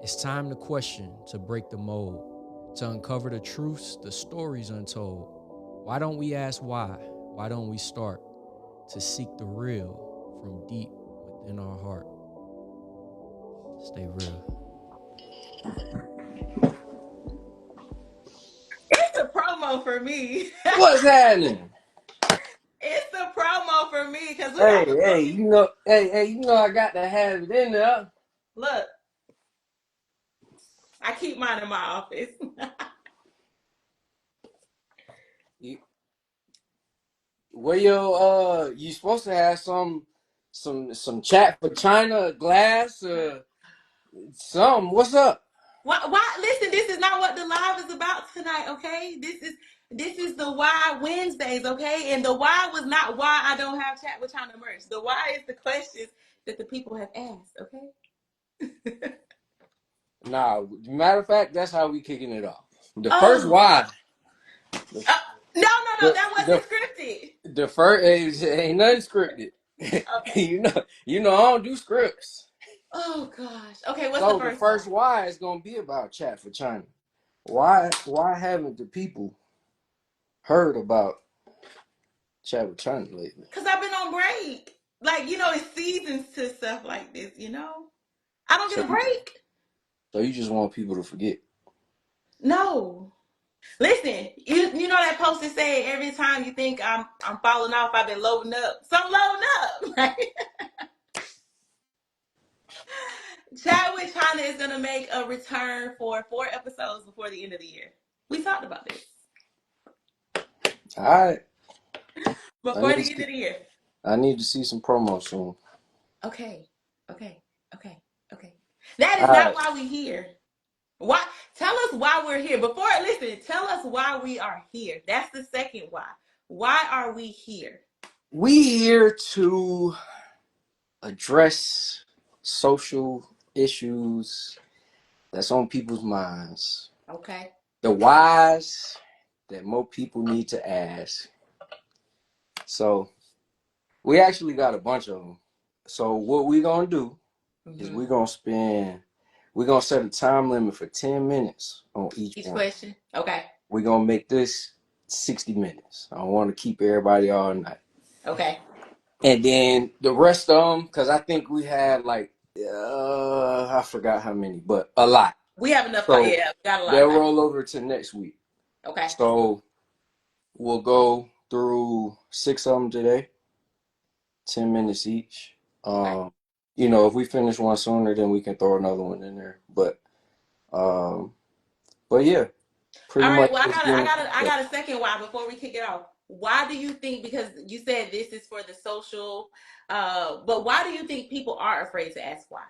It's time to question, to break the mold, to uncover the truths, the stories untold. Why don't we ask why? Why don't we start to seek the real from deep within our heart? Stay real. It's a promo for me. What's happening? It's a promo for me because we Hey, got the hey, movie. I got to have it in there. Look, I keep mine in my office. You, where you supposed to have some chat for China glass some. What's up? Why? Why? Listen, this is not what the live is about tonight. Okay, this is the why Wednesdays. Okay, and the why was not why I don't have chat with China merch. The why is the questions that the people have asked. Okay. Nah, matter of fact, that's how we kicking it off. The first Oh, why. The uh, no, no, no, the that wasn't the, scripted. the first ain't nothing scripted. Okay. you know I don't do scripts. Oh gosh. Okay, what's the So the first one? first why is gonna be about chat for China. Why haven't the people heard about chat with China lately? Cause I've been on break. Like, it's seasons to stuff like this. I don't So get a break. so you just want people to forget. No. Listen, you know that post that say every time you think I'm falling off, I've been loading up. So I'm loading up. Chadwick China is gonna make a return for 4 episodes before the end of the year. We talked about this. All right. I Before need to the end see, of the year. I need to see some promo soon. Okay. Okay. Okay. Okay. That All is not right. why we here. Why? Tell us why we're here. Before, listen, tell us why we are here. That's the second why. Why are we here? We here to address social issues that's on people's minds. Okay. The whys that more people need to ask. So we actually got a bunch of them. So what we gonna do is Mm-hmm. we're gonna set a time limit for 10 minutes on each Each one. question. Okay. We're gonna make this 60 minutes. I don't want to keep everybody all night. Okay. And then the rest of them, because I think we had like, I forgot how many, but a lot. We have enough. So Yeah, we got a lot. they'll roll over to next week. Okay. So we'll go through 6 of them today, 10 minutes each. Okay. If we finish one sooner, then we can throw another one in there. Um, but yeah, pretty All right. much Well, just getting I got a second why before we kick it off. Why do you think? Because you said this is for the social, but why do you think people are afraid to ask why?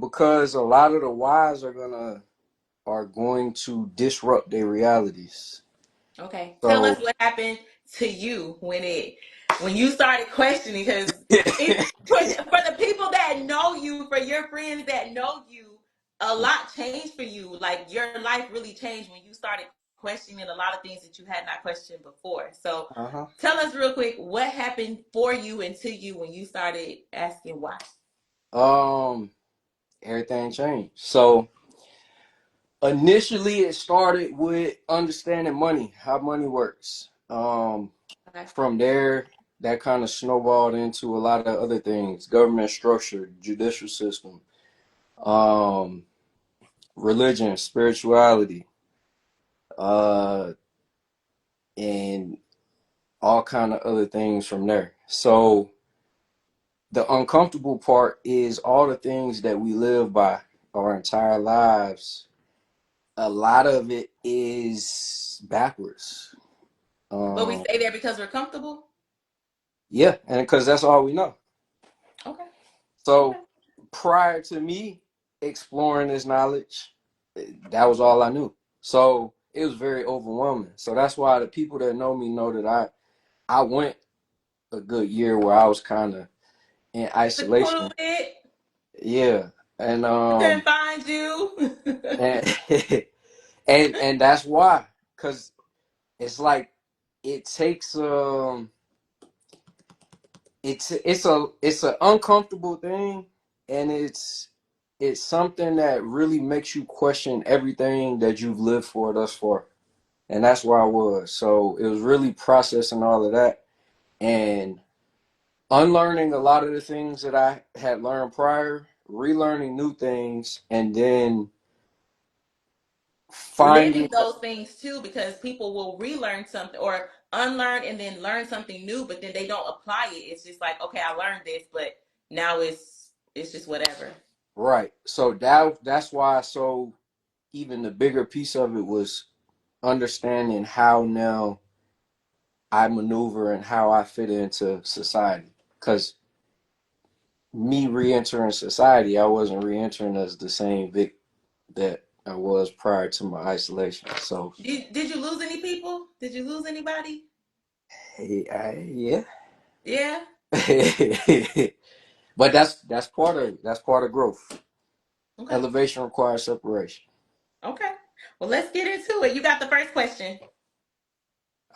because a lot of the whys are going to disrupt their realities. Okay. Tell us So what happened to you when you started questioning because it for the people that know you, for your friends that know you, a lot changed for you. Like your life really changed when you started questioning a lot of things that you had not questioned before. So uh-huh. tell us real quick what happened for you and to you when you started asking why. Um, everything changed. So initially it started with understanding money, how money works. Okay. From there, that kind of snowballed into a lot of other things: government structure, judicial system, um, religion, spirituality, uh, and all kind of other things from there. So the uncomfortable part is all the things that we live by our entire lives. A lot of it is backwards. But we Um, stay there because we're comfortable. yeah, and because that's all we know. Okay. Okay. So prior to me exploring this knowledge, that was all I knew. So it was very overwhelming. So that's why the people that know me know that I went a good year where I was kind of in isolation. Secluded. Yeah, and We couldn't find you. and and that's why, because it's like it takes it's an uncomfortable thing, and it's something that really makes you question everything that you've lived for thus far. And that's where I was. So it was really processing all of that and unlearning a lot of the things that I had learned prior, relearning new things, and then finding. Living those things too, because people will relearn something or unlearn and then learn something new, but then they don't apply it. It's just like, okay, I learned this, but now it's just whatever. Right. So that's why. So even the bigger piece of it was understanding how now I maneuver and how I fit into society. Because me re-entering society, I wasn't re-entering as the same Vic that I was prior to my isolation. So Did you lose any people? Did you lose anybody? yeah. Yeah. But that's part of growth. Okay. Elevation requires separation. Okay. Well, let's get into it. You got the first question.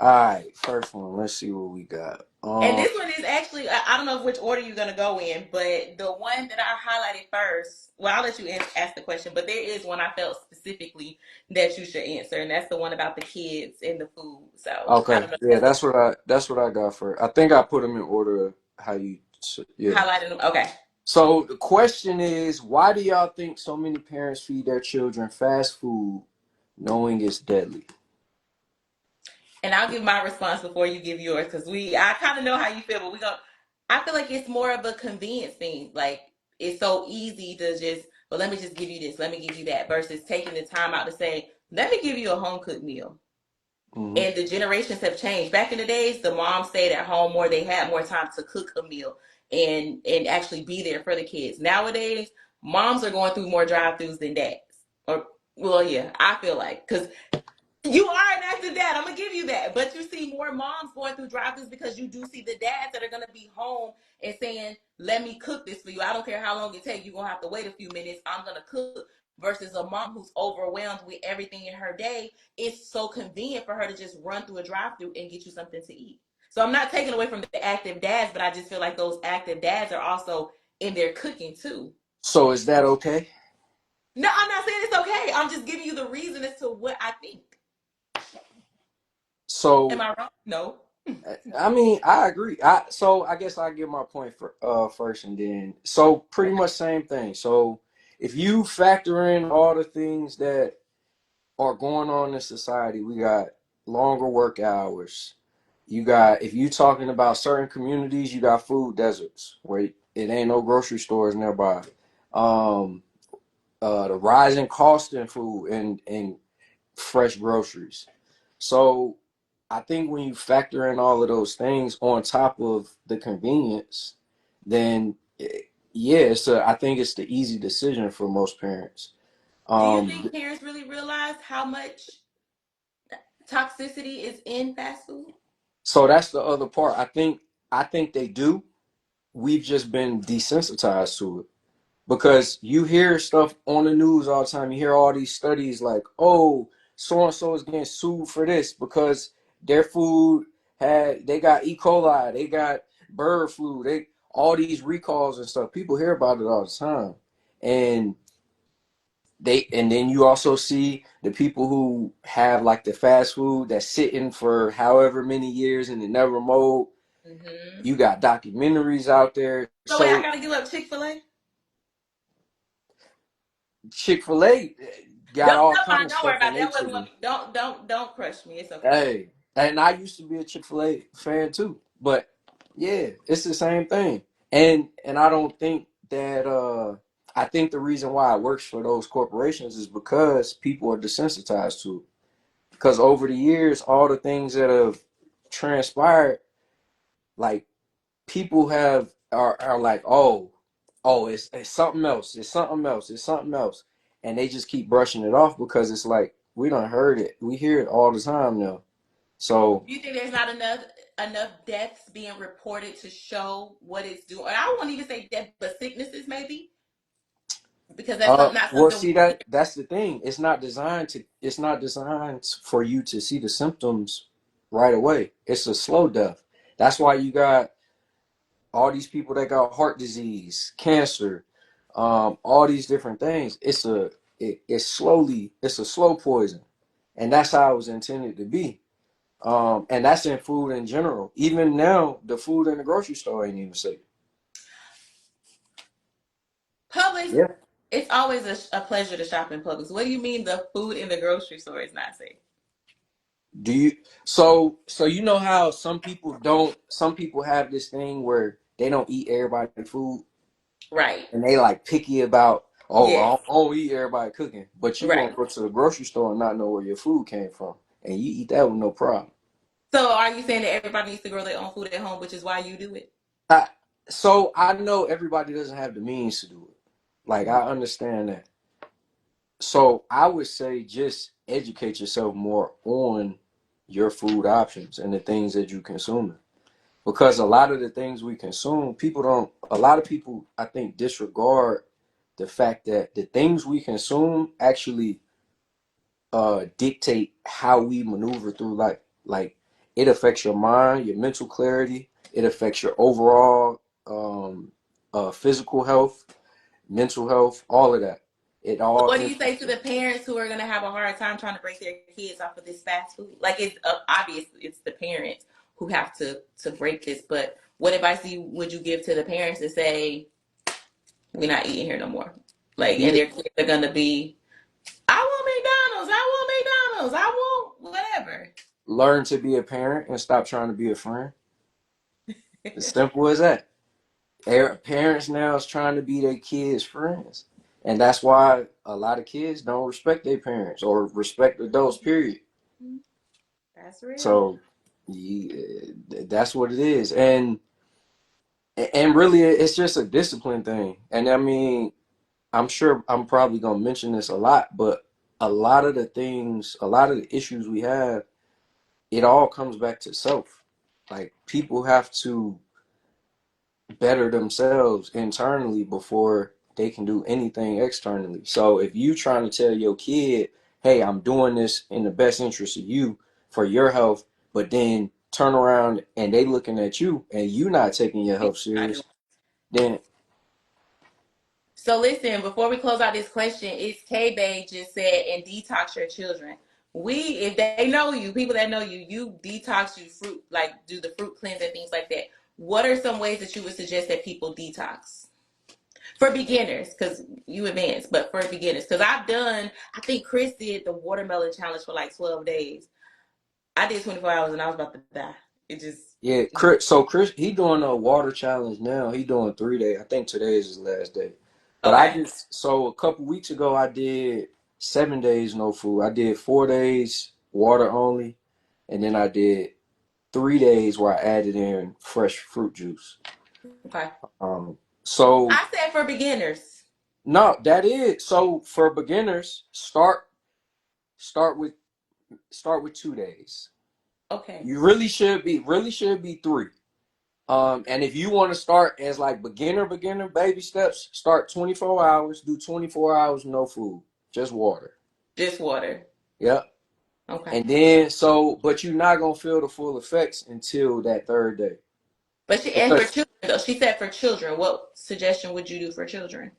All right, first one. Let's see what we got. And this one is actually, I don't know which order you're going to go in, but the one that I highlighted first, well, I'll let you ask the question, but there is one I felt specifically that you should answer, and that's the one about the kids and the food. So I Okay, don't know yeah, if that's that's what I got for. I think I put them in order of how you. Yeah. highlighted them. Okay. So the question is, why do y'all think so many parents feed their children fast food, knowing it's deadly? And I'll give my response before you give yours because I kind of know how you feel, but I feel like it's more of a convenience thing. Like it's so easy to just, well, let me just give you this, let me give you that, versus taking the time out to say, let me give you a home cooked meal. Hmm. And the generations have changed. Back in the days, the moms stayed at home more, they had more time to cook a meal and actually be there for the kids. Nowadays, moms are going through more drive-throughs than dads. Or well, yeah, I feel like because you are an active dad. I'm gonna give you that. But you see more moms going through drive-throughs because you do see the dads that are gonna be home and saying, "Let me cook this for you. I don't care how long it takes. You're gonna have to wait a few minutes. I'm gonna cook." Versus a mom who's overwhelmed with everything in her day, it's so convenient for her to just run through a drive-through and get you something to eat. So I'm not taking away from the active dads, but I just feel like those active dads are also in their cooking too. So is that okay? No, I'm not saying it's okay. I'm just giving you the reason as to what I think. Am So I wrong? No. I mean, I agree. I guess I give my point for first, and then so pretty Okay. much same thing. So if you factor in all the things that are going on in society, we got longer work hours. You got if you talking about certain communities, you got food deserts where it ain't no grocery stores nearby. Um, the rising cost in food and fresh groceries. So I think when you factor in all of those things on top of the convenience, then yeah, I think it's the easy decision for most parents. Do you Um, think parents really realize how much toxicity is in fast food? so that's the other part. I think they do. We've just been desensitized to it. Because you hear stuff on the news all the time. You hear all these studies like, oh, so and so is getting sued for this because their food they got E. coli, they got bird flu, they all these recalls and stuff. People hear about it all the time. And then you also see the people who have like the fast food that's sitting for however many years and it never mold. Mm-hmm. You got documentaries out there. So wait, I So gotta give up Chick-fil-A? Chick-fil-A got Don't all Never kind mind. of Don't worry stuff in about it. their That wasn't chicken. what. Don't crush me. It's okay. Hey, and I used to be a Chick-fil-A fan too. But yeah, it's the same thing. And I don't think that I think the reason why it works for those corporations is because people are desensitized to it. Because over the years, all the things that have transpired, like people are like, oh, it's something else, it's something else, it's something else, and they just keep brushing it off because it's like we done heard it, we hear it all the time now. So, Do you think there's not enough deaths being reported to show what it's doing? I won't even say death, but sicknesses maybe because that's not well, something we see see. that's the thing. It's not designed for you to see the symptoms right away. It's a slow death. That's why you got all these people that got heart disease, cancer, all these different things. It's a slow poison, and that's how it was intended to be. And that's in food in general. Even now, the food in the grocery store ain't even safe. Publix, Yeah. it's always a pleasure to shop in Publix. What do you mean the food in the grocery store is not safe? Do you so you know how some people have this thing where they don't eat everybody's food Right. and they like picky about, oh, Yes. I don't eat everybody cooking, but you gonna Right. go to the grocery store and not know where your food came from, and you eat that with no problem. So are you saying that everybody needs to grow their own food at home, which is why you do it? I, so I know everybody doesn't have the means to do it. Like I understand that. So I would say just educate yourself more on your food options and the things that you consume. Because a lot of the things we consume, a lot of people, I think, disregard the fact that the things we consume actually dictate how we maneuver through life. Like it affects your mind, your mental clarity, it affects your overall physical health, mental health, all of that. It So all what do you say impacts to it. the parents who are going to have a hard time trying to break their kids off of this fast food? Like it's obvious it's the parents who have to break this, but what advice would you give to the parents to say we're not eating here no more? Like, and Be their kids are going to be, I want McDonald's, I want McDonald's, I want whatever. Learn to be a parent and stop trying to be a friend. As simple as that. Parents now is trying to be their kids' friends, and that's why a lot of kids don't respect their parents or respect adults. Period. That's real. So that's what it is, and really, it's just a discipline thing. And I mean, I'm sure I'm probably gonna mention this a lot, but a lot of the issues we have, it all comes back to self. Like people have to better themselves internally before they can do anything externally. So if you trying to tell your kid, "Hey, I'm doing this in the best interest of you for your health," but then turn around and they looking at you and you not taking your health serious, then So listen, before we close out this question, it's K Bay just said, and detox your children. If they know you, people that know you, you detox, you fruit, like do the fruit cleanse and things like that. What are some ways that you would suggest that people detox for beginners? Because you advanced, but for beginners, because I think Chris did the watermelon challenge for like 12 days. I did 24 hours and I was about to die. It just, yeah, Chris, he doing a water challenge now. He doing 3 day. I think today is his last day. But I okay, just so a couple weeks ago I did 7 days no food. I did 4 days water only, and then I did 3 days where I added in fresh fruit juice. okay. Um, so I said for beginners. no, that is so for beginners. Start with start with 2 days. Okay, You really should be three. And if you want to start as like beginner baby steps, start 24 hours. Do 24 hours no food, just water. just water. Yep. Okay. And then but you're not gonna feel the full effects until that third day. But and for Because children though, she said for children. What suggestion would you do for children?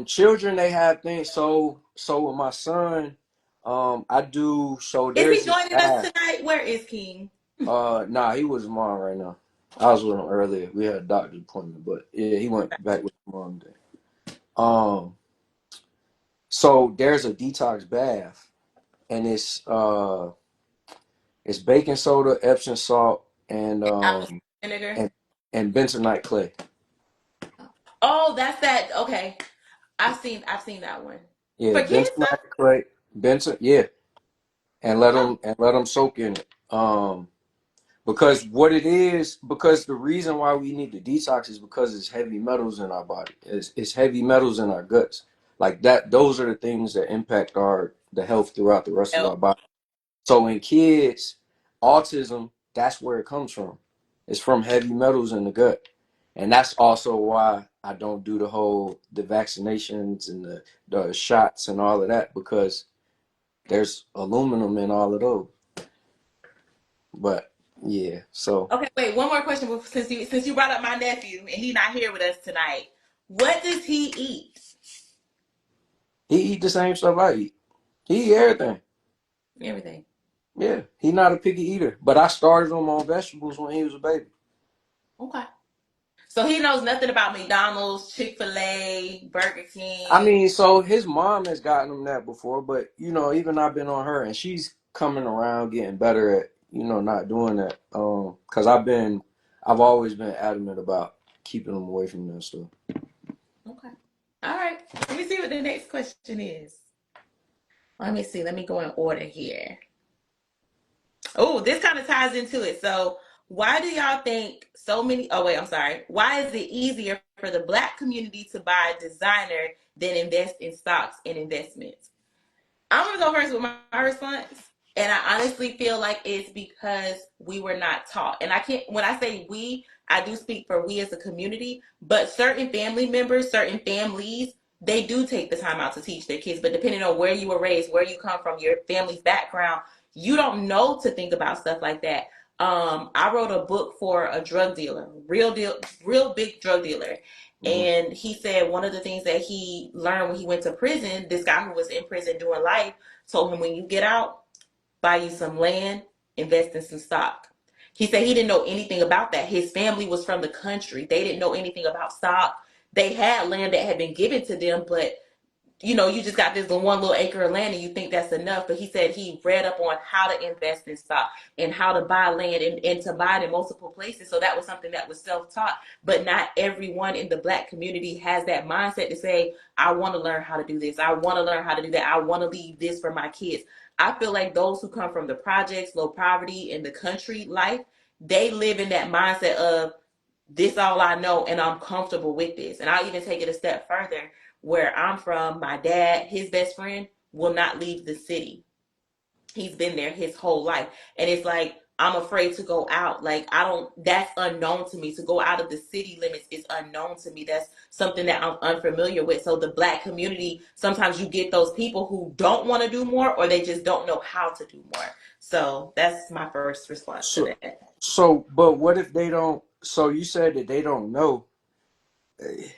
children they have things. So with my son, I do. So Is he there's this joining us app. tonight? Where is King? Nah, he was mom right now. I was with him earlier. We had a doctor's appointment, but yeah, he went back with mom today. Um, so there's a detox bath, and it's baking soda, Epsom salt, Apple vinegar. and and bentonite clay. Oh, that's that. Okay, I've seen that one Yeah, for kids though. bentonite clay, yeah, and let them soak in it. Because because the reason why we need to detox is because it's heavy metals in our body. It's heavy metals in our guts. Like that, those are the things that impact the health throughout the rest of Oh, our body. So in kids, autism, that's where it comes from. It's from heavy metals in the gut. And that's also why I don't do the vaccinations and the shots and all of that, because there's aluminum in all of those. But yeah, so okay. Wait, one more question since you brought up my nephew and he's not here with us tonight. What does he eat? He eat the same stuff I eat. He eat everything. Everything. Yeah, he not a picky eater. But I started him on vegetables when he was a baby. Okay. So he knows nothing about McDonald's, Chick-fil-A, Burger I King. mean, so his mom has gotten him that before, but even I've been on her, and she's coming around, getting better at not doing that. Because I've always been adamant about keeping him away from that stuff. Okay. All right. Let me see what the next question is. Let me see. Let me go in order here. Oh, this kind of ties into it. So, why do y'all think so many? Oh, wait, I'm sorry. Why is it easier for the Black community to buy designer than invest in stocks and investments? I'm gonna go first with my response. And I honestly feel like it's because we were not taught. And I can't, when I say we, I do speak for we as a community, but certain family members, certain families, they do take the time out to teach their kids. But depending on where you were raised, where you come from, your family's background, you don't know to think about stuff like that. I wrote a book for a drug dealer, real big drug dealer. Mm-hmm. And he said one of the things that he learned when he went to prison, this guy who was in prison doing life told him, when you get out, buy you some land, invest in some stock. He said he didn't know anything about that. His family was from the country. They didn't know anything about stock. They had land that had been given to them, but you just got this one little acre of land and you think that's enough. But he said he read up on how to invest in stock and how to buy land and to buy it in multiple places. So that was something that was self-taught. But not everyone in the Black community has that mindset to say, I want to learn how to do this. I want to learn how to do that. I want to leave this for my kids. I feel like those who come from the projects, low poverty, and the country life, they live in that mindset of, this all I know and I'm comfortable with this. And I'll even take it a step further. Where I'm from, my dad, his best friend, will not leave the city. He's been there his whole life. And it's like, I'm afraid to go out. Like, that's unknown to me. To go out of the city limits is unknown to me. That's something that I'm unfamiliar with. So the Black community, sometimes you get those people who don't want to do more, or they just don't know how to do more. So that's my first response to So, that. but what if they don't? So you said that they don't know.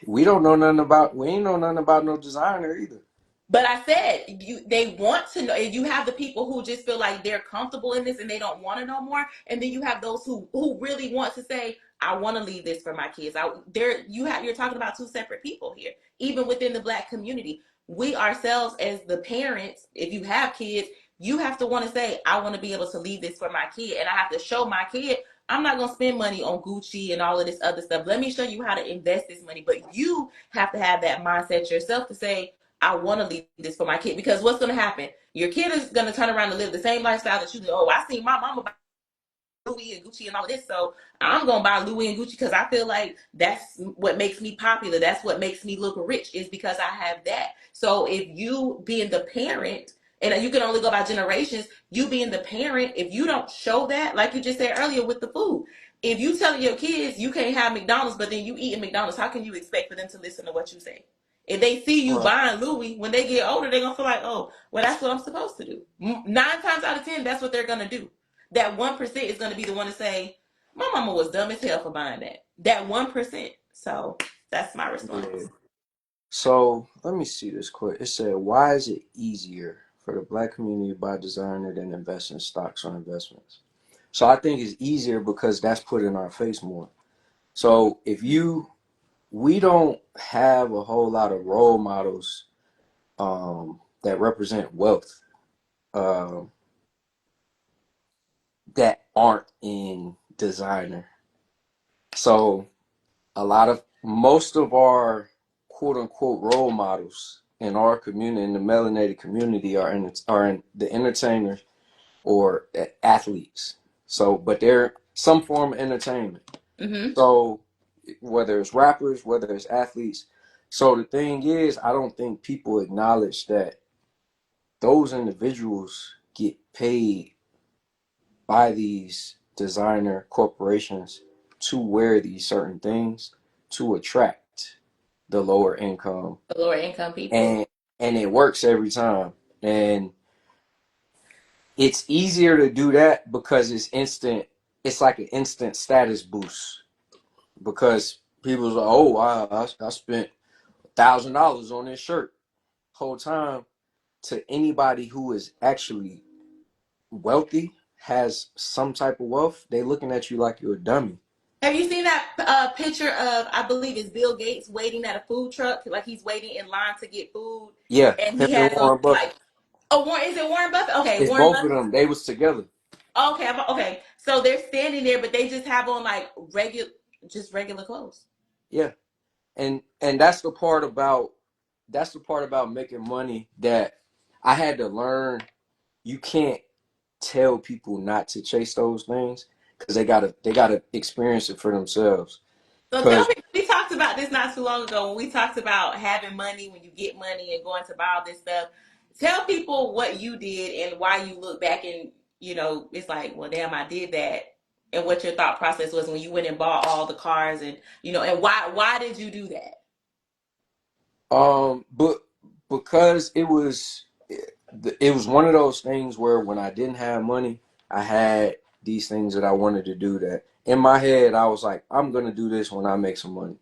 We don't know nothing about. We ain't know nothing about no designer either. But I said they want to know. You have the people who just feel like they're comfortable in this and they don't want to know more, and then you have those who really want to say, I want to leave this for my kids. You're talking about two separate people here. Even within the Black community, we ourselves as the parents, if you have kids, you have to want to say, I want to be able to leave this for my kid, and I have to show my kid, I'm not going to spend money on Gucci and all of this other stuff. Let me show you how to invest this money. But you have to have that mindset yourself to say, I want to leave this for my kid, because what's going to happen? Your kid is going to turn around and live the same lifestyle that you do. Oh, I seen my mama buy Louis and Gucci and all of this, so I'm going to buy Louis and Gucci because I feel like that's what makes me popular. That's what makes me look rich, is because I have that. So if you being the parent, and you can only go by generations, you being the parent, if you don't show that, like you just said earlier with the food, if you telling your kids you can't have McDonald's, but then you eating McDonald's, how can you expect for them to listen to what you say? If they see you Right. buying Louis, when they get older, they're gonna feel like, oh, well, that's what I'm supposed to do. 9 times out of 10, that's what they're gonna do. That 1% is gonna be the one to say, my mama was dumb as hell for buying that. That 1%. So that's my Yeah. response. So let me see this quick. It said, why is it easier for the Black community to buy designer than invest in stocks or investments? So I think it's easier because that's put in our face more. So we don't have a whole lot of role models that represent wealth um, that aren't in designer. So most of our quote unquote role models in our community, in the melanated community, are in the entertainers or athletes. So, but they're some form of entertainment. Mm-hmm. So, whether it's rappers, whether it's athletes. So the thing is, I don't think people acknowledge that those individuals get paid by these designer corporations to wear these certain things to attract the lower income, The lower income people. and it works every time. And it's easier to do that because it's instant. It's like an instant status boost because people's like, oh, I spent $1,000 on this shirt. Whole time, to anybody who is actually wealthy, has some type of wealth, they looking at you like you're a dummy. Have you seen that picture of, I believe it's Bill Gates waiting at a food truck, like he's waiting in line to get food, Yeah, and him he and has on Warren Buffett. like, oh, is it Warren Buffett? Okay, It's Warren both of Buffett. them. They was together. Okay, okay. So they're standing there, but they just have on like regular clothes. Yeah, and that's the part about making money that I had to learn. You can't tell people not to chase those things because they gotta experience it for themselves. So tell Because me, we talked about this not too long ago when we talked about having money when you get money and going to buy all this stuff. Tell people what you did and why you look back and it's like, well, damn, I did that, and what your thought process was when you went and bought all the cars, and and why did you do that? but because it was one of those things where when I didn't have money, I had these things that I wanted to do that in my head I was like, I'm gonna do this when I make some money.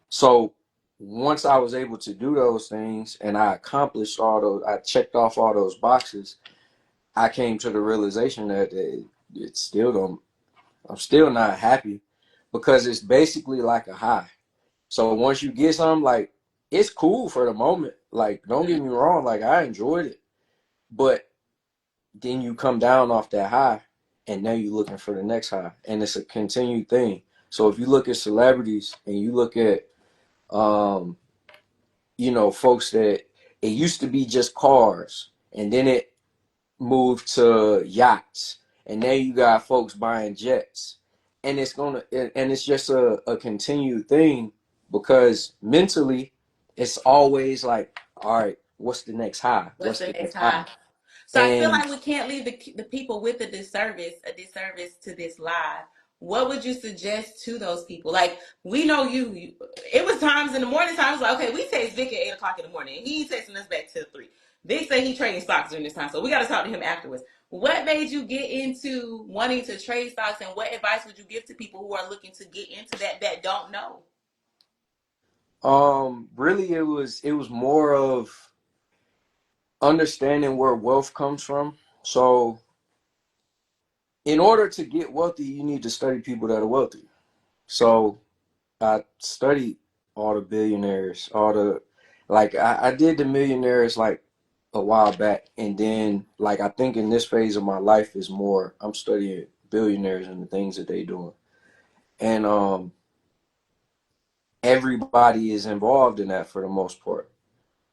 So once I was able to do those things and I accomplished all those, I checked off all those boxes, I came to the realization that it still don't, I'm still not happy because it's basically like a high. So once you get something, like, it's cool for the moment. Like, don't get me wrong, like, I enjoyed it. But then you come down off that high and now you're looking for the next high. And it's a continued thing. So if you look at celebrities and you look at um, folks that it used to be just cars and then it moved to yachts and now you got folks buying jets, and it's just a continued thing because mentally it's always like, all right, what's the next high, What's what's the the next next high? high? So I feel And like we can't leave the people with a disservice to this live. What would you suggest to those people? Like, we know you it was times in the morning times like, okay, we text Vic at 8 o'clock in the morning. He ain't texting us back till 3. Vic said he trading stocks during this time, so we got to talk to him afterwards. What made you get into wanting to trade stocks, and what advice would you give to people who are looking to get into that don't know? really it was more of understanding where wealth comes from. So in order to get wealthy, you need to study people that are wealthy. So I studied all the billionaires, all the, like, I did the millionaires like a while back, and then, like, I think in this phase of my life is more I'm studying billionaires and the things that they doing. And everybody is involved in that for the most part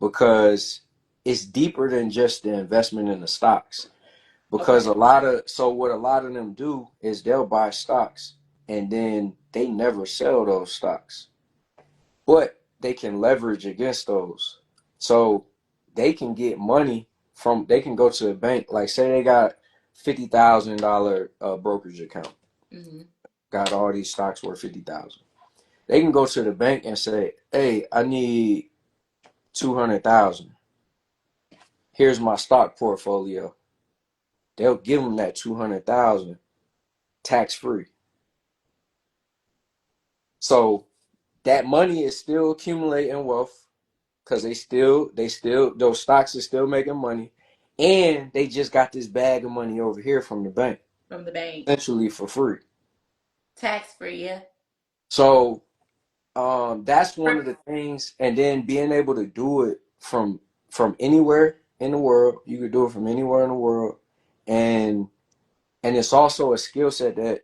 because it's deeper than just the investment in the stocks. Because Okay. what a lot of them do is they'll buy stocks and then they never sell those stocks, but they can leverage against those. So they can get money they can go to a bank, like, say they got $50,000 brokerage account, Mm-hmm. got all these stocks worth 50,000. They can go to the bank and say, hey, I need 200,000. Here's my stock portfolio. They'll give them that 200,000 tax free. So that money is still accumulating wealth because they still those stocks are still making money, and they just got this bag of money over here from the bank, From the bank, essentially for free. tax free, yeah. So that's one of the things, and then being able to do it from anywhere in the world. You could do it from anywhere in the world, and it's also a skill set that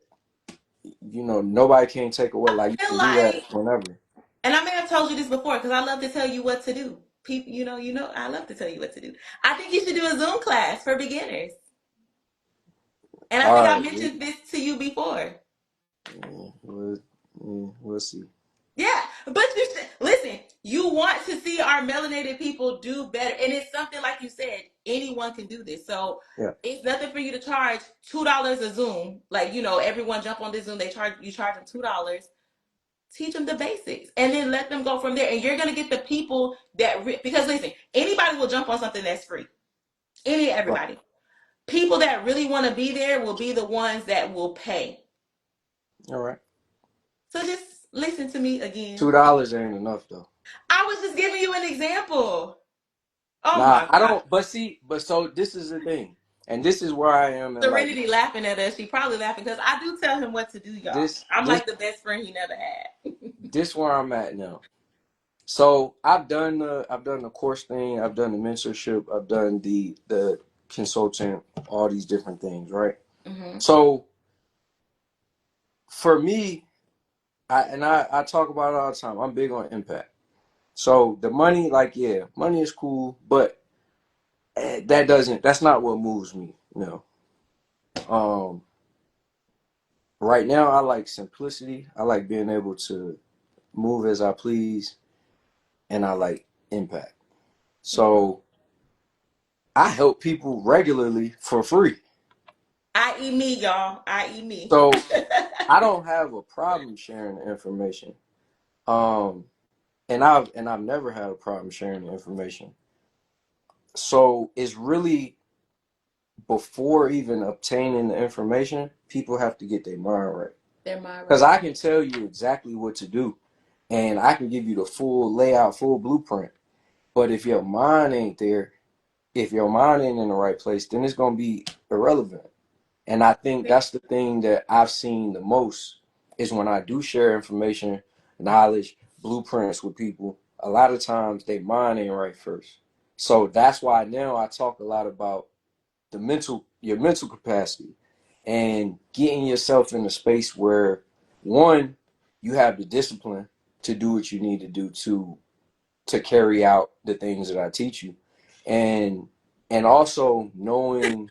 nobody can take away. Like, you Feel can do like, that whenever. and I may have told you this before because I love to tell you what to do. People, I love to tell you what to do. I think you should do a Zoom class for beginners. And I All think I right, mentioned this to you before. we'll see. Yeah, but you listen, you want to see our melanated people do better. And it's something like you said, anyone can do this. So Yeah. it's nothing for you to charge $2 a Zoom. Like, everyone jump on this Zoom, you charge them $2. Teach them the basics and then let them go from there. And you're going to get the people because listen, anybody will jump on something that's free. Right. Everybody. People that really want to be there will be the ones that will pay. All right. So just Listen to me again. $2 ain't enough though. I was just giving you an example. Oh Nah, my I God. don't. But so this is the thing, and this is where I am in life. Serenity laughing at us. She probably laughing because I do tell him what to do, y'all. This I'm this like the best friend he never had. this where I'm at now. So I've done the course thing. I've done the mentorship. I've done the consultant. All these different things, right? Mm-hmm. So for me, I talk about it all the time. I'm big on impact. So the money, like, yeah, money is cool, but that's not what moves me. No. Um, right now I like simplicity. I like being able to move as I please, and I like impact. Yeah. So I help people regularly for free. I.e. me, y'all. I.e. me. So I don't have a problem sharing the information. Um, and I've never had a problem sharing the information. So it's really before even obtaining the information, people have to get their mind right. They're my Because right. I can tell you exactly what to do, and I can give you the full layout, full blueprint. But if your mind ain't there, if your mind ain't in the right place, then it's gonna be irrelevant. And I think that's the thing that I've seen the most is when I do share information, knowledge, blueprints with people, a lot of times they mind ain't right first. So that's why now I talk a lot about your mental capacity and getting yourself in a space where one, you have the discipline to do what you need to do to carry out the things that I teach you. And also knowing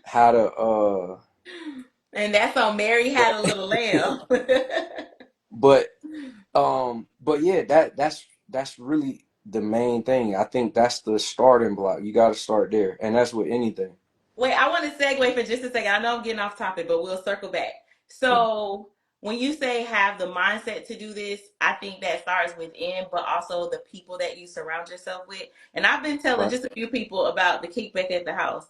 how to And that's on Mary Had a Little Lamb. but but yeah, that's really the main thing. I think that's the starting block. You got to start there, and that's with anything. Wait, I want to segue for just a second. I know I'm getting off topic, but we'll circle back. Yeah, So, when you say have the mindset to do this, I think that starts within, but also the people that you surround yourself with. And I've been telling right. just a few people about the kickback at the house.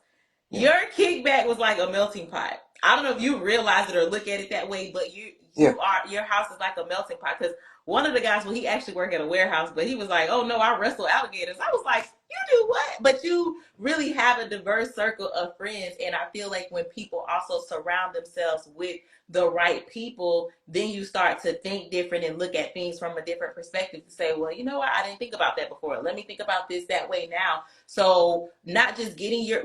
Yeah, Your kickback was like a melting pot. I don't know if you realize it or look at it that way, but yeah, your house is like a melting pot. Because one of the guys, well, he actually worked at a warehouse, but he was like, "Oh no, I wrestle alligators." I was like, "You do what?" But you really have a diverse circle of friends, and I feel like when people also surround themselves with the right people, then you start to think different and look at things from a different perspective to say, well, you know what, I didn't think about that before. Let me think about this that way now. So not just getting your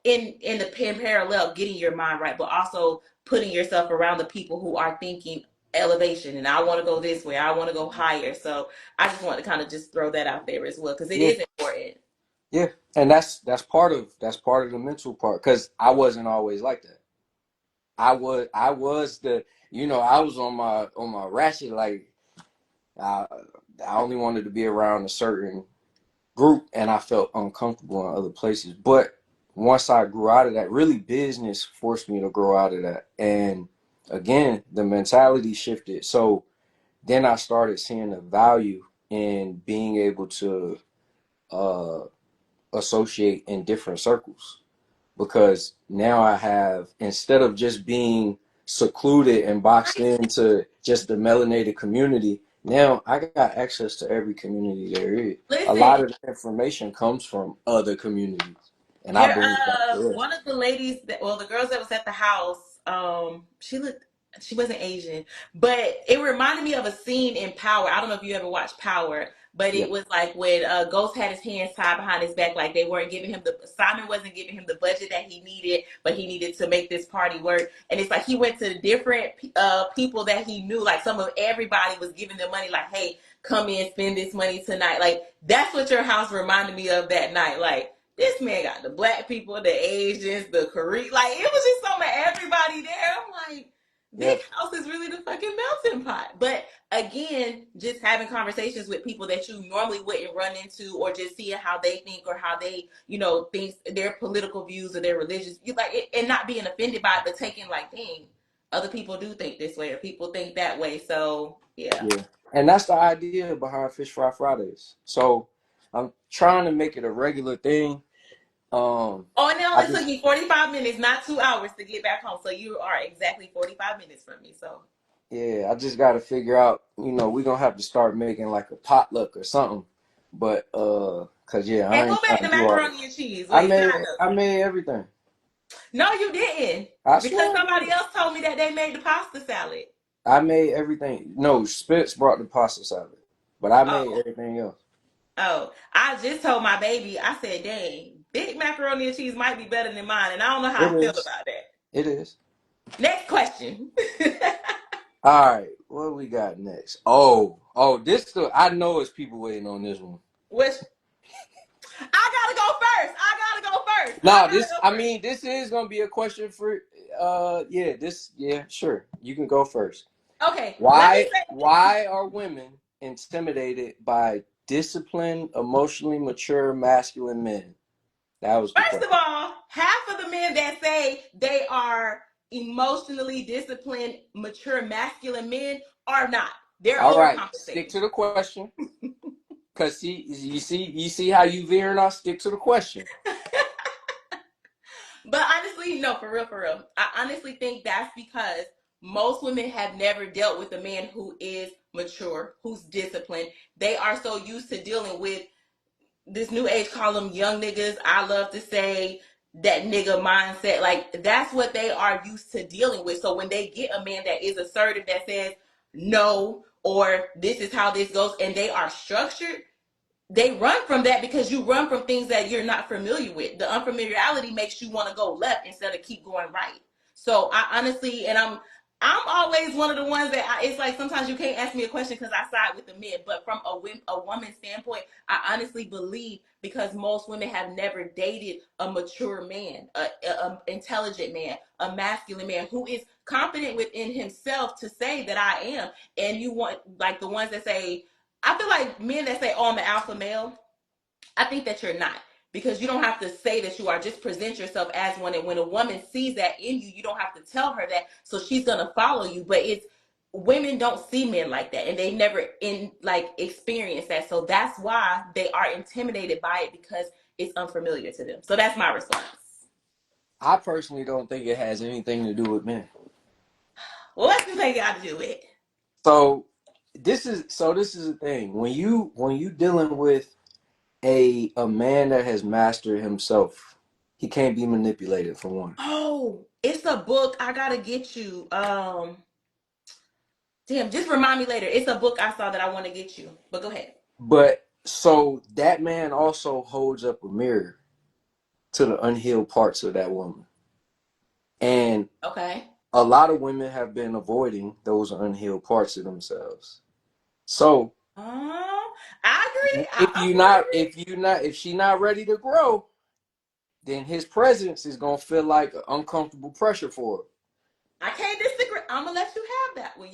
in the pen parallel, getting your mind right, but also putting yourself around the people who are thinking elevation and I want to go this way, I want to go higher. So I just want to kind of just throw that out there as well because it yeah, is important. yeah. And that's part of the mental part because I wasn't always like that. I was I was on my ratchet like I I only wanted to be around a certain group and I felt uncomfortable in other places. But once I grew out of that, really business forced me to grow out of that. And again, the mentality shifted. So then I started seeing the value in being able to uh, associate in different circles because now I have, instead of just being secluded and boxed into just the melanated community, now I got access to every community there is. A lot Listen, of the information comes from other communities, and I your bring it back to it. one of the ladies that the girls that was at the house, she wasn't Asian, but it reminded me of a scene in Power. I don't know if you ever watched Power, but Yeah, it was like when Ghost had his hands tied behind his back, like they weren't giving him Simon wasn't giving him the budget that he needed, but he needed to make this party work. And it's like he went to different people that he knew, like some of everybody was giving them money, like, hey, come in, spend this money tonight. Like that's what your house reminded me of that night, like this man got the black people, the Asians, the Korean. Like, it was just some of everybody there. I'm like, yeah, Big House is really the fucking melting pot. But again, just having conversations with people that you normally wouldn't run into or just seeing how they think or how they, think their political views or their religious, you like it, and not being offended by it, but taking like, dang, other people do think this way or people think that way. So, yeah. yeah. And that's the idea behind Fish Fry Fridays. So I'm trying to make it a regular thing. Oh, and it I only took just me 45 minutes, not 2 hours to get back home. So you are exactly 45 minutes from me. So Yeah, I just got to figure out. We're gonna have to start making like a potluck or something. But cause yeah, And I who ain't made trying the to do all that. macaroni and cheese? I Wait, made side note. I made everything. No, you didn't. I Because swear I somebody did. else told me that they made the pasta salad. I made everything. No, Spitz brought the pasta salad, but I made Oh, everything else. oh. I just told my baby, I said, dang, big macaroni and cheese might be better than mine. And I don't know how It I feel is. about that. It is. Next question. All right, what we got next? Oh, this still. I know it's people waiting on this one. Which I gotta go first. I gotta go first. I Nah, gotta this. go I first. mean, this is gonna be a question for. Yeah. This. Yeah. Sure. You can go first. Okay, let me Why? say Why are women intimidated by disciplined, emotionally mature, masculine men? That was the first question. of all, half of the men that say they are emotionally disciplined, mature, masculine men are not. They're All right. Stick overcompensating. to the question. Cause you see how you veering off. Stick to the question. But honestly, no, for real, for real. I honestly think that's because most women have never dealt with a man who is mature, who's disciplined. They are so used to dealing with this new age, call them young niggas. I love to say that nigga mindset. Like that's what they are used to dealing with. So when they get a man that is assertive, that says no, or this is how this goes, and they are structured, they run from that because you run from things that you're not familiar with. The unfamiliarity makes you want to go left instead of keep going right. So I honestly, and I'm always one of the ones that it's like sometimes you can't ask me a question because I side with the men. But from a woman's standpoint, I honestly believe because most women have never dated a mature man, a intelligent man, a masculine man who is confident within himself to say that I am. And you want like the ones that say I feel like men that say, "Oh, I'm an alpha male," I think that you're not because you don't have to say that you are. Just present yourself as one, and when a woman sees that in you, you don't have to tell her that, so she's gonna follow you. But it's women don't see men like that, and they never experience that, so that's why they are intimidated by it because it's unfamiliar to them. So that's my response. I personally don't think it has anything to do with men. Well, what's the thing got to do with it? So this is the thing. When you dealing with a man that has mastered himself, he can't be manipulated for one. Oh, it's a book I gotta get you. Damn, just remind me later. It's a book I saw that I want to get you. But go ahead. But so that man also holds up a mirror to the unhealed parts of that woman. And Okay. a lot of women have been avoiding those unhealed parts of themselves. So I agree. I if you also not agree. if you not if she not ready to grow, then his presence is gonna feel like uncomfortable pressure for her. I can't disagree. I'm gonna let you have that one.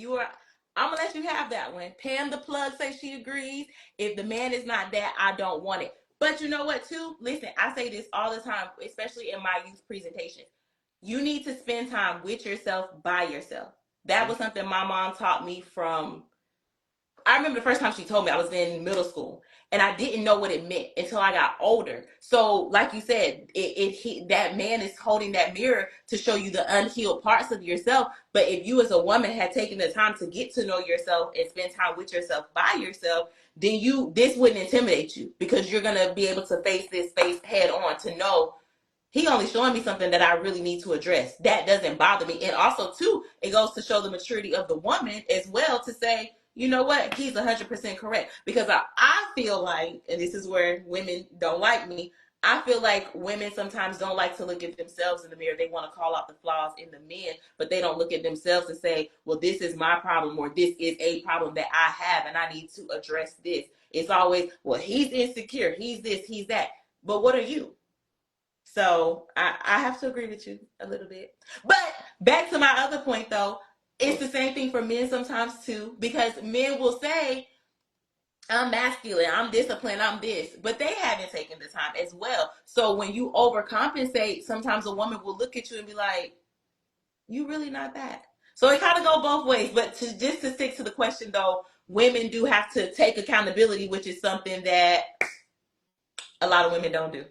I'm gonna let you have that one. Pam the plug says she agrees. If the man is not that, I don't want it. But you know what, too? Listen, I say this all the time, especially in my youth presentations. You need to spend time with yourself, by yourself. That was something my mom taught me from I remember the first time she told me I was in middle school and I didn't know what it meant until I got older. So, like you said, that man is holding that mirror to show you the unhealed parts of yourself. But if you, as a woman, had taken the time to get to know yourself and spend time with yourself by yourself, then this wouldn't intimidate you because you're gonna be able to face this face head on to know he only showing me something that I really need to address. That doesn't bother me. And also, too, it goes to show the maturity of the woman as well to say, you know what, he's 100% correct. Because I feel like, and this is where women don't like me, I feel like women sometimes don't like to look at themselves in the mirror. They want to call out the flaws in the men, but they don't look at themselves and say, well, this is my problem or this is a problem that I have and I need to address this. It's always, well, he's insecure, he's this, he's that. But what are you? So I have to agree with you a little bit. But back to my other point though, it's the same thing for men sometimes too, because men will say, I'm masculine, I'm disciplined, I'm this, but they haven't taken the time as well. So when you overcompensate, sometimes a woman will look at you and be like, you really not that. So it kind of go both ways. But to stick to the question though, women do have to take accountability, which is something that a lot of women don't do.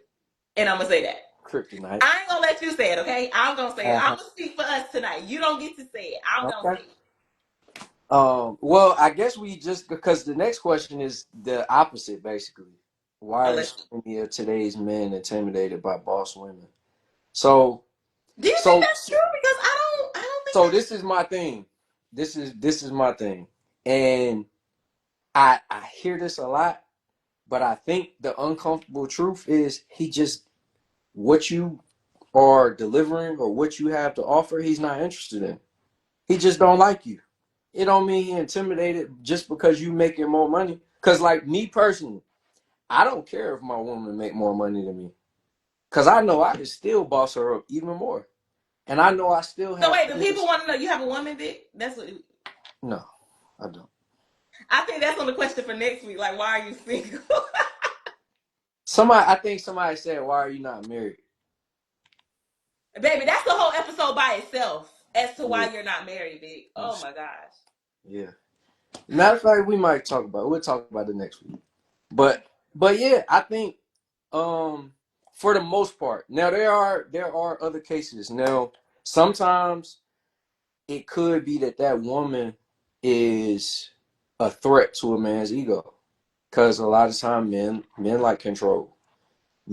And I'm gonna say that. Kryptonite. I ain't gonna let you say it, okay? I'm gonna say it. I'm Uh-huh. gonna speak for us tonight. You don't get to say it. I'm gonna Okay. say it. Well, I guess we just because the next question is the opposite, basically. Why Oh, are let's so see. many of today's men intimidated by boss women? So, Do you think so, that's true? Because I don't think so that's this is my thing. This is my thing, and I hear this a lot, but I think the uncomfortable truth is he just what you are delivering or what you have to offer. He's not interested in. He just don't like you. It don't mean he intimidated just because you making more money. Cause like me personally, I don't care if my woman make more money than me. Cause I know I can still boss her up even more. And I know I still so. have Wait, but people things. want to know you have a woman, Vic. That's what No, I don't. I think. That's on the question for next week. Like, why are you single? I think somebody said, "Why are you not married?" Baby, that's the whole episode by itself as to Yeah, why you're not married, Vic. Oh my gosh. yeah. Matter of fact, we might talk about. We'll talk about it next week. Okay. But yeah, I think um for the most part. Now there are other cases. Now sometimes it could be that woman is a threat to a man's ego because a lot of time men like control.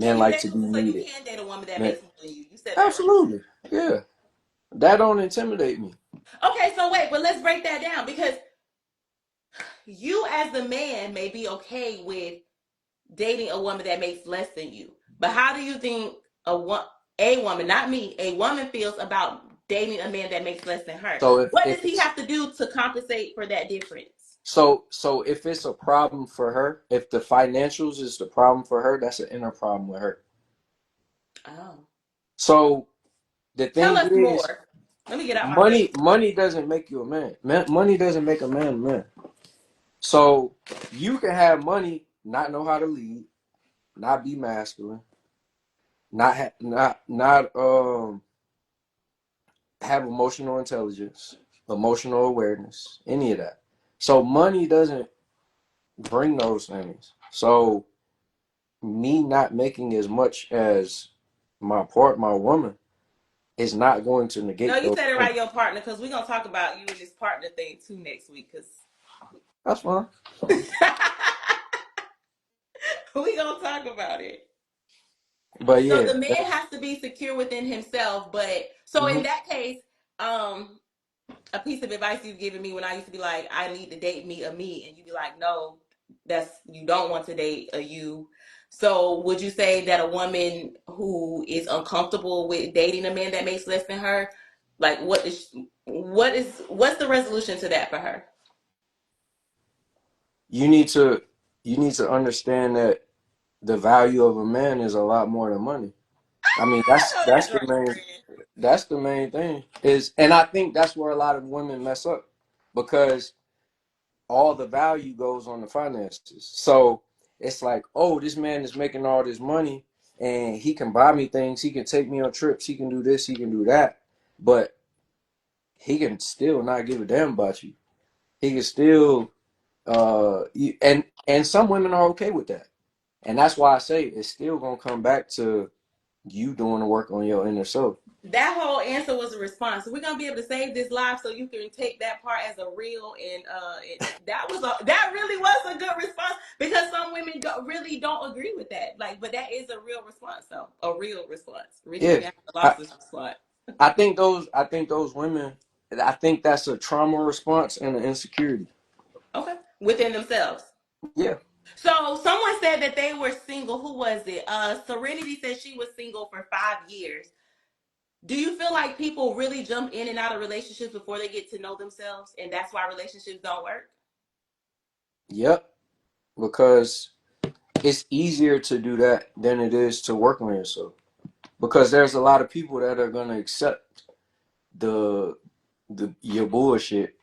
So Men you like date, to be so you needed. can date a woman that Men, makes more than you. You said that right. absolutely, yeah. That don't intimidate me. Okay, so wait, but let's break that down because you as the man may be okay with dating a woman that makes less than you. But how do you think a woman, not me, a woman feels about dating a man that makes less than her? So if What if does he it's have to do to compensate for that difference? so if it's a problem for her, if the financials is the problem for her, that's an inner problem with her. Oh. So the Tell thing us is, more. Let me get out my notes. money doesn't make you a man. Money doesn't make a man a man. So you can have money, not know how to lead, not be masculine, not have emotional intelligence, emotional awareness, any of that. So money doesn't bring those things. So me not making as much as my woman is not going to No, negate you those said it things. right, your partner, because we're gonna talk about you and this partner thing too next week. Because That's fine. we gonna talk about it. But So yeah, the man that's has to be secure within himself. But so in mhm. that case, um, a piece of advice you've given me when I used to be like, I need to date me a me, and you'd be like, no, that's you don't want to date a you. So would you say that a woman who is uncomfortable with dating a man that makes less than her, like what's the resolution to that for her? you need to you need to understand that the value of a man is a lot more than money. I mean, that's I know that's that's the right, main friend. that's the main thing is, and I think that's where a lot of women mess up because all the value goes on the finances. So it's like, oh, this man is making all this money and he can buy me things, he can take me on trips, he can do this, he can do that, but he can still not give a damn about you. He can still and some women are okay with that. And that's why I say it's still gonna come back to you doing the work on your inner self. That whole answer was a response. So we're gonna be able to save this live so you can take that part as a real and that really was a good response because some women really don't agree with that. Like, but that is a real response though, a real response. Rich Yeah. nigga have I, lost his response. I think those women, I think that's a trauma response and an insecurity. Okay, within themselves. Yeah. So someone said that they were single. Who was it? Serenity said she was single for 5 years. Do you feel like people really jump in and out of relationships before they get to know themselves, and that's why relationships don't work? Yep. Because it's easier to do that than it is to work on yourself. Because there's a lot of people that are gonna accept the your bullshit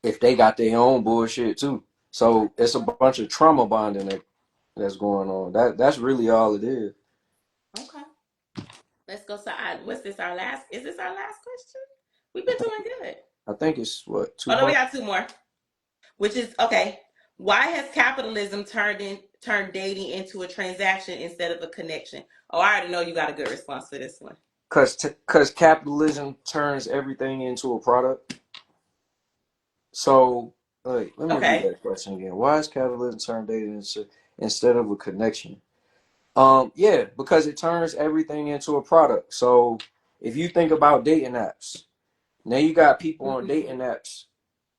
if they got their own bullshit too. So it's a bunch of trauma bonding that's going on. That's really all it is. Okay, let's go. So, what's this? Our last? Is this our last question? We've been doing good. I think it's what Oh two no, we more. got two more. Which is okay. Why has capitalism turned dating into a transaction instead of a connection? Oh, I already know you got a good response for this one. Cause capitalism turns everything into a product. So, wait, let me read Okay. that question again. Why is capitalism turned dating instead of a connection? Yeah, because it turns everything into a product. So if you think about dating apps, now you got people on dating apps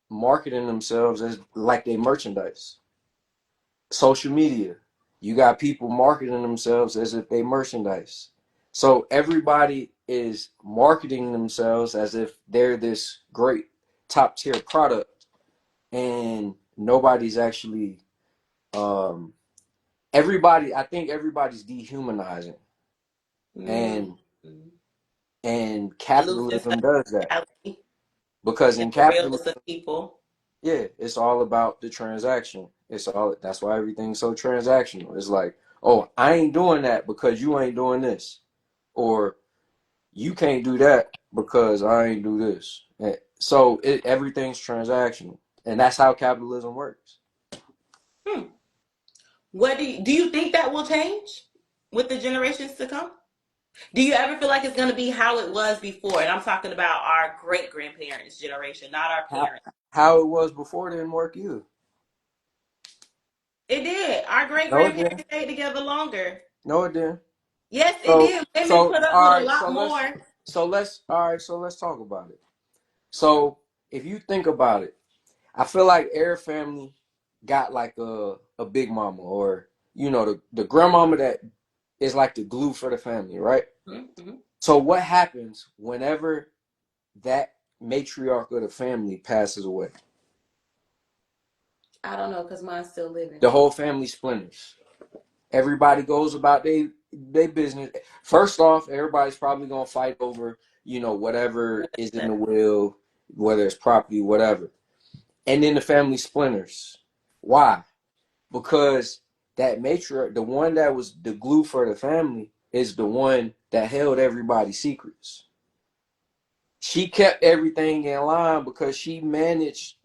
marketing themselves as like they merchandise. Social media, you got people marketing themselves as if they merchandise. So everybody is marketing themselves as if they're this great top tier product, and nobody's actually um everybody. I think everybody's dehumanizing, Mm. and and Losing capitalism does that sexuality because and in the realness capitalism, of people. yeah, it's all about the transaction. It's all that's why everything's so transactional. It's like, oh, I ain't doing that because you ain't doing this, or you can't do that because I ain't do this. So everything's transactional, and that's how capitalism works. Hmm. What do you think that will change with the generations to come? Do you ever feel like it's going to be how it was before? And I'm talking about our great grandparents' generation, not our How parents. how it was before didn't work either. It did. Our great No, it didn't. grandparents stayed together longer. No, it didn't. Yes, it So did. Women so put up all with a right. lot more. So let's talk about it. So if you think about it, I feel like every family got like a big mama, or the grandmama that is like the glue for the family, right? Mm-hmm. So what happens whenever that matriarch of the family passes away? I don't know because mine's still living. The whole family splinters. Everybody goes about they business. First off, everybody's probably gonna fight over whatever is in the will, whether it's property, whatever. And then the family splinters. Why? Because that matriarch, the one that was the glue for the family, is the one that held everybody's secrets. She kept everything in line because she managed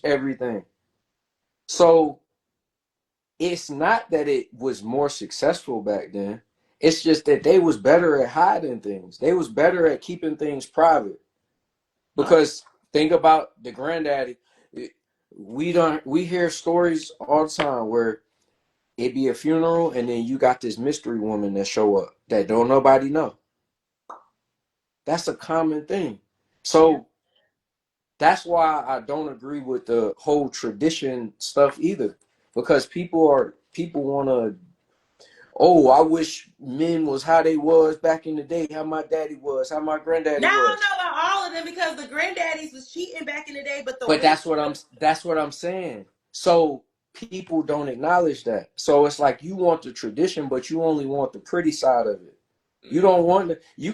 everything. So it's not that it was more successful back then. It's just that they was better at hiding things. They was better at keeping things private. Oh, Because think about the granddaddy. We hear stories all the time where it be a funeral and then you got this mystery woman that show up that don't nobody know. That's a common thing. yeah. So that's why I don't agree with the whole tradition stuff either. Because people want to, oh, I wish men was how they was back in the day, how my daddy was, how my granddaddy Now I was. don't know about all of them because the granddaddies was cheating back in the day, but the But women. that's what I'm saying. So people don't acknowledge that. So it's like you want the tradition, but you only want the pretty side of it. You Mm, don't want you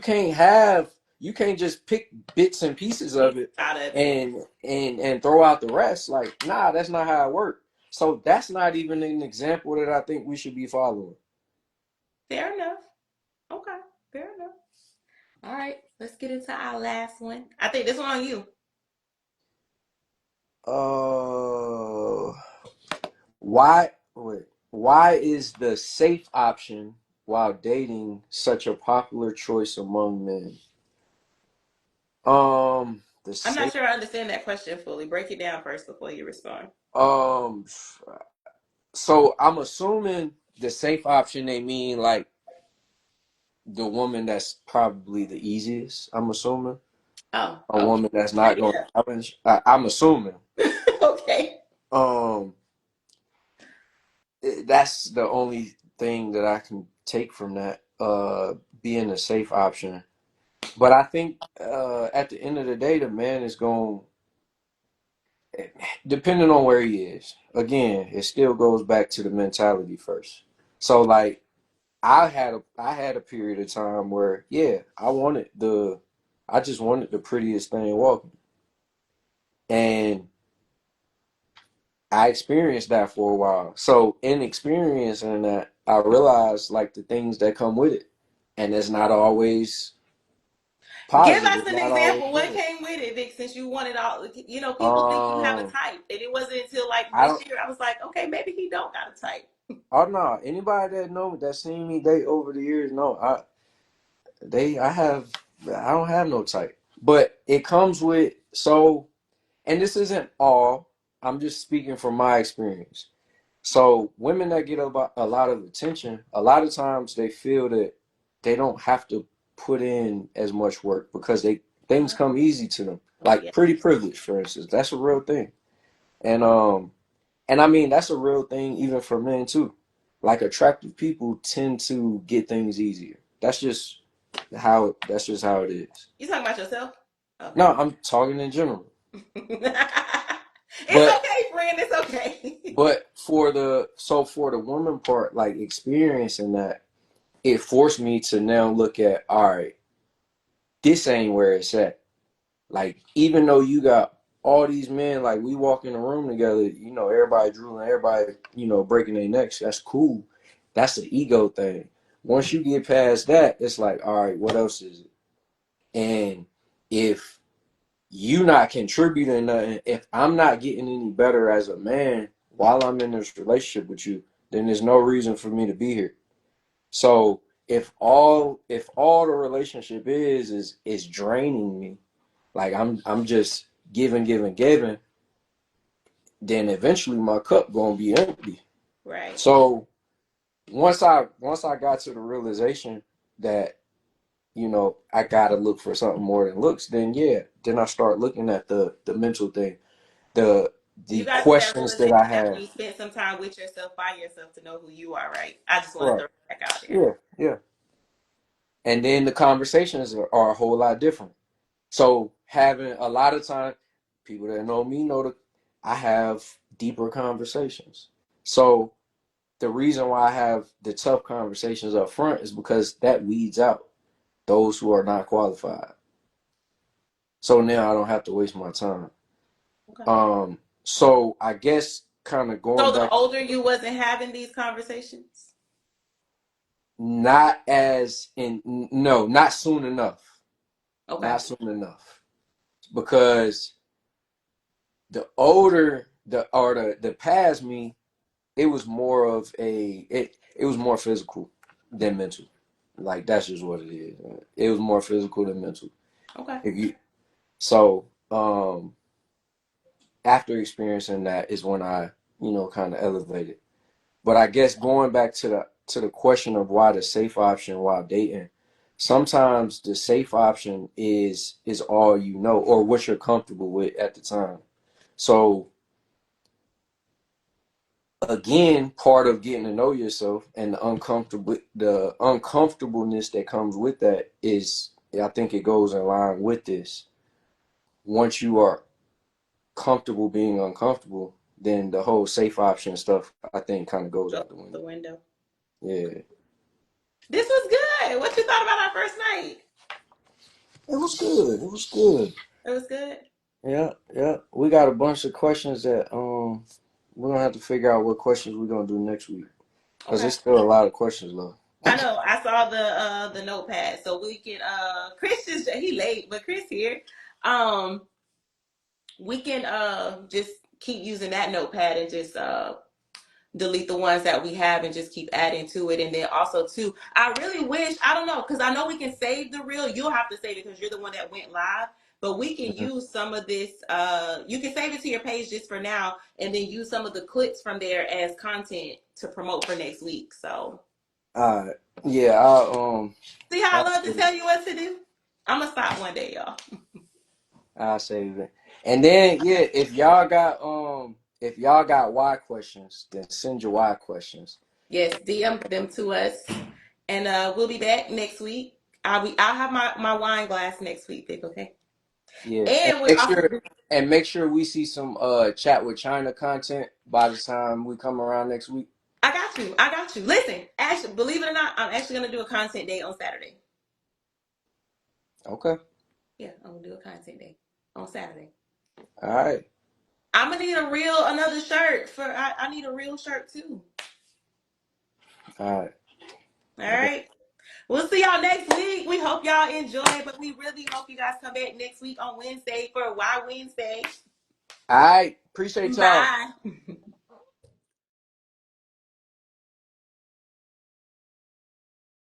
can't just pick bits and pieces piece of it out of it. and throw out the rest. Like, nah, that's not how it works. So that's not even an example that I think we should be following. Fair enough. Okay, fair enough. All right, let's get into our last one. I think this one on you. Uh why is the safe option while dating such a popular choice among men? The I'm not safe sure I understand that question fully. Break it down first before you respond. um so I'm assuming the safe option they mean like the woman that's probably the easiest. I'm assuming Oh, a okay. woman that's not going to Yeah. challenge. I'm assuming. Okay. Um, that's the only thing that I can take from that. Being a safe option, but I think at the end of the day, the man is going, depending on where he is. Again, it still goes back to the mentality first. So like I had a period of time where yeah, I just wanted the prettiest thing walking. And I experienced that for a while. So in experiencing that, I realized like the things that come with it. And it's not always Give positive, us it's an not always example. What good. came with it, Vic, since you wanted all, people think you have a Um type. And it wasn't until like I this don't year I was like, okay, maybe he don't got a type. oh no, anybody that know me that seen me date over the years know I don't have no type. But it comes with, so and this isn't all, I'm just speaking from my experience. So women that get a lot of attention, a lot of times they feel that they don't have to put in as much work because things come easy to them. Like Yeah. pretty privilege, for instance, that's a real thing. And I mean that's a real thing even for men too. Like attractive people tend to get things easier. That's just how it is. You talking about yourself? No, Okay. I'm talking in general. It's But okay, friend. It's okay. but for the woman part, like experiencing that, it forced me to now look at, all right, this ain't where it's at. Like, even though you got all these men, like we walk in the room together, everybody drooling, everybody, breaking their necks. That's cool. That's an ego thing. Once you get past that, it's like, all right, what else is it? And if you not contributing nothing, if I'm not getting any better as a man while I'm in this relationship with you, then there's no reason for me to be here. So if all the relationship is draining me, like I'm just giving, then eventually my cup gonna be empty. Right. So once I got to the realization that I gotta look for something more than looks, then I start looking at the mental thing, the You the got to that questions that realization I after have. you spend some time with yourself, by yourself, to know who you are, right? I just want to Right. throw it back out there. Yeah, yeah. And then the conversations are a whole lot different. So having a lot of time, people that know me know that I have deeper conversations. So the reason why I have the tough conversations up front is because that weeds out those who are not qualified. So now I don't have to waste my time. Okay. So I guess kind of So going the back, older you wasn't having these conversations? not as in no, not soon enough. Okay. Not soon enough. Because the older the past me, it was more of it was more physical than mental. Like that's just what it is. It was more physical than mental. Okay. If you so after experiencing that is when I, kind of elevated. But I guess going back to the question of why the safe option while dating, sometimes the safe option is all you know or what you're comfortable with at the time. So again, part of getting to know yourself and the uncomfortableness that comes with that is, I think it goes in line with this. Once you are comfortable being uncomfortable, then the whole safe option stuff, I think, kind of goes Go out the out the window. window. Yeah, This was good. What you thought about our first night? it was good. It was good. It was good. Yeah, yeah. We got a bunch of questions that we're gonna have to figure out what questions we're gonna do next week because Okay. there's still a lot of questions left. I know. I saw the notepad, so we can. Chris is he late, but Chris here. Um, we can just keep using that notepad and just delete the ones that we have and just keep adding to it. And then also too, I really wish, I don't know, because I know we can save the reel. You'll have to save it because you're the one that went live. But we can Mhm. use some of this. You can save it to your page just for now, and then use some of the clips from there as content to promote for next week. So All right. Yeah, see how I I'll love to save it. tell you what to do. I'm gonna stop one day, y'all. I'll save it. And then yeah, if y'all got why questions, then send your why questions. Yes, DM them to us, and we'll be back next week. I'll have my wine glass next week, Vic. Okay, Yeah, and and we're make also sure we see some chat with China content by the time we come around next week. I got you. I got you. Listen, actually, believe it or not, I'm actually gonna do a content day on Saturday. Okay. Yeah, I'm gonna do a content day on Saturday. All right. I'm gonna need another shirt for. I need a real shirt too. All right. All I got. right. We'll see y'all next week. We hope y'all enjoy, but we really hope you guys come back next week on Wednesday for Why Wednesday. All right. Appreciate y'all. Bye.